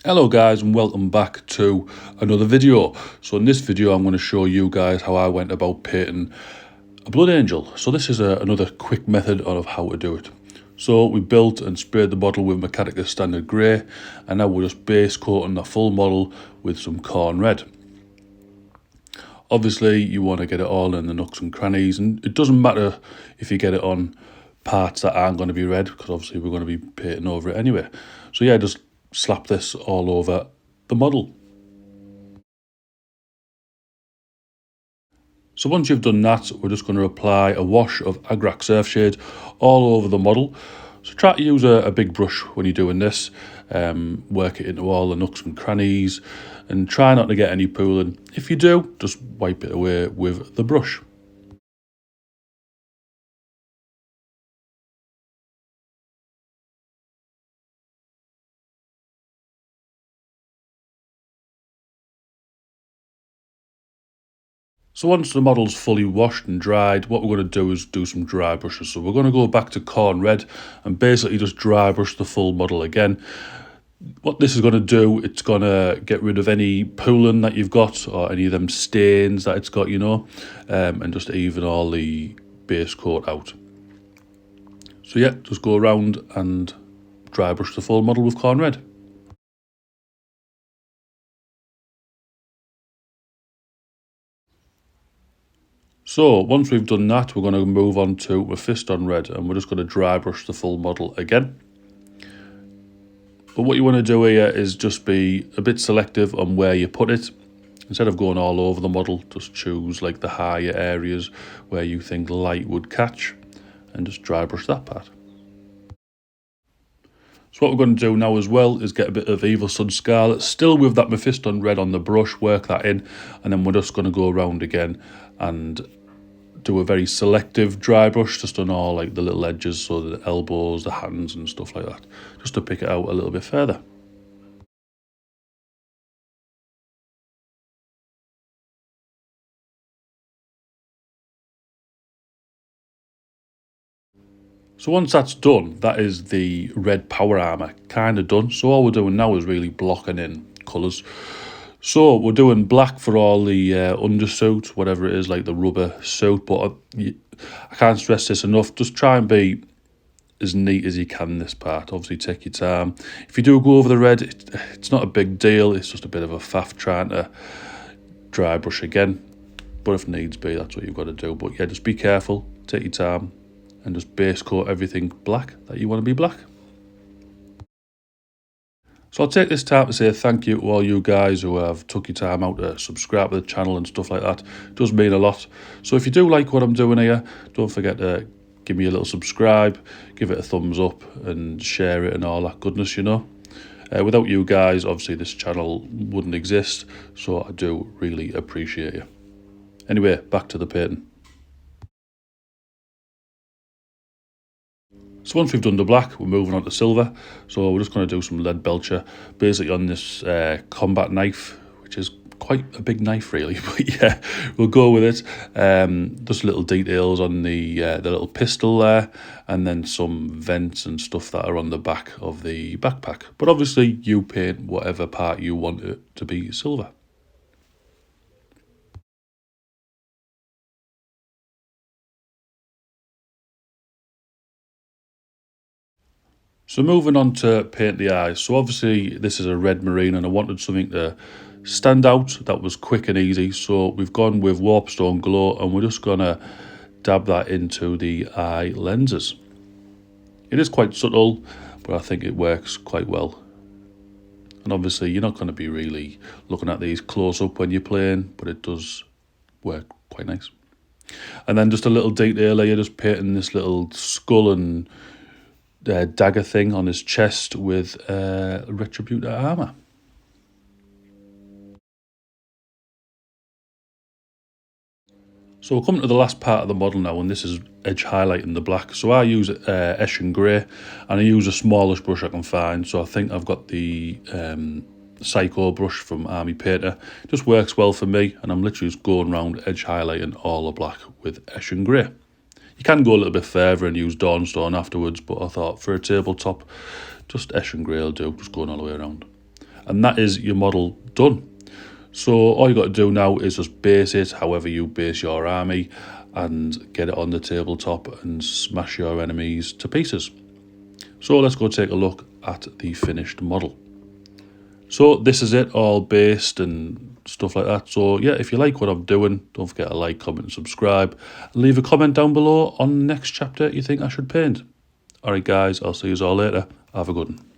Hello guys, and welcome back to another video. So in this video I'm going to show you guys how I went about painting a blood angel. So this is another quick method of how to do it. So we built and sprayed the model with Mechanicus Standard Grey, and now we're just base coating the full model with some corn red. Obviously you want to get it all in the nooks and crannies, and it doesn't matter if you get it on parts that aren't going to be red, because obviously we're going to be painting over it anyway. So yeah, just slap this all over the model. So once you've done that, we're just going to apply a wash of Agrax Surfshade all over the model. So try to use a big brush when you're doing this. Work it into all the nooks and crannies, and try not to get any pooling. If you do, just wipe it away with the brush. So once the model's fully washed and dried, what we're going to do is do some dry brushes. So we're going to go back to corn red and basically just dry brush the full model again. What this is going to do, it's going to get rid of any pooling that you've got or any of them stains that it's got, and just even all the base coat out. So yeah, just go around and dry brush the full model with corn red. So once we've done that, we're going to move on to Mephiston red, and we're just going to dry brush the full model again. But what you want to do here is just be a bit selective on where you put it. Instead of going all over the model, just choose like the higher areas where you think light would catch, and just dry brush that part. So what we're going to do now as well is get a bit of Evil Sun Scarlet, still with that Mephiston red on the brush, work that in, and then we're just going to go around again and do a very selective dry brush just on all like the little edges, so the elbows, the hands and stuff like that, just to pick it out a little bit further. So once that's done, that is the red power armor kind of done. So all we're doing now is really blocking in colours. So we're doing black for all the undersuit, whatever it is, like the rubber suit. But I can't stress this enough. Just try and be as neat as you can in this part. Obviously take your time. If you do go over the red, it's not a big deal. It's just a bit of a faff trying to dry brush again. But if needs be, that's what you've got to do. But yeah, just be careful, take your time, and just base coat everything black that you want to be black. So I'll take this time to say thank you to all you guys who have took your time out to subscribe to the channel and stuff like that. It does mean a lot. So if you do like what I'm doing here, don't forget to give me a little subscribe, give it a thumbs up and share it and all that goodness, Without you guys, obviously this channel wouldn't exist, so I do really appreciate you. Anyway, back to the painting. So once we've done the black, we're moving on to silver. So we're just going to do some lead belcher, basically on this combat knife, which is quite a big knife really, but yeah, we'll go with it. Just little details on the little pistol there, and then some vents and stuff that are on the back of the backpack. But obviously you paint whatever part you want it to be silver. So moving on to paint the eyes. So obviously this is a red marine, and I wanted something to stand out that was quick and easy. So we've gone with Warpstone Glow, and we're just going to dab that into the eye lenses. It is quite subtle, but I think it works quite well. And obviously you're not going to be really looking at these close up when you're playing, but it does work quite nice. And then just a little detail here, just painting this little skull and dagger thing on his chest with Retributor armor. So we're coming to the last part of the model now, and this is edge highlighting the black. So I use Eshin Grey, and I use the smallest brush I can find. So I think I've got the Psycho brush from Army Painter. It just works well for me, and I'm literally just going around edge highlighting all the black with Eshin Grey. You can go a little bit further and use Dawnstone afterwards, but I thought for a tabletop, just Eshin Grey will do, just going all the way around. And that is your model done. So all you got to do now is just base it however you base your army and get it on the tabletop and smash your enemies to pieces. So let's go take a look at the finished model. So this is it, all based and stuff like that. So yeah, if you like what I'm doing, don't forget to like, comment and subscribe. Leave a comment down below on the next chapter you think I should paint. Alright guys, I'll see you all later. Have a good one.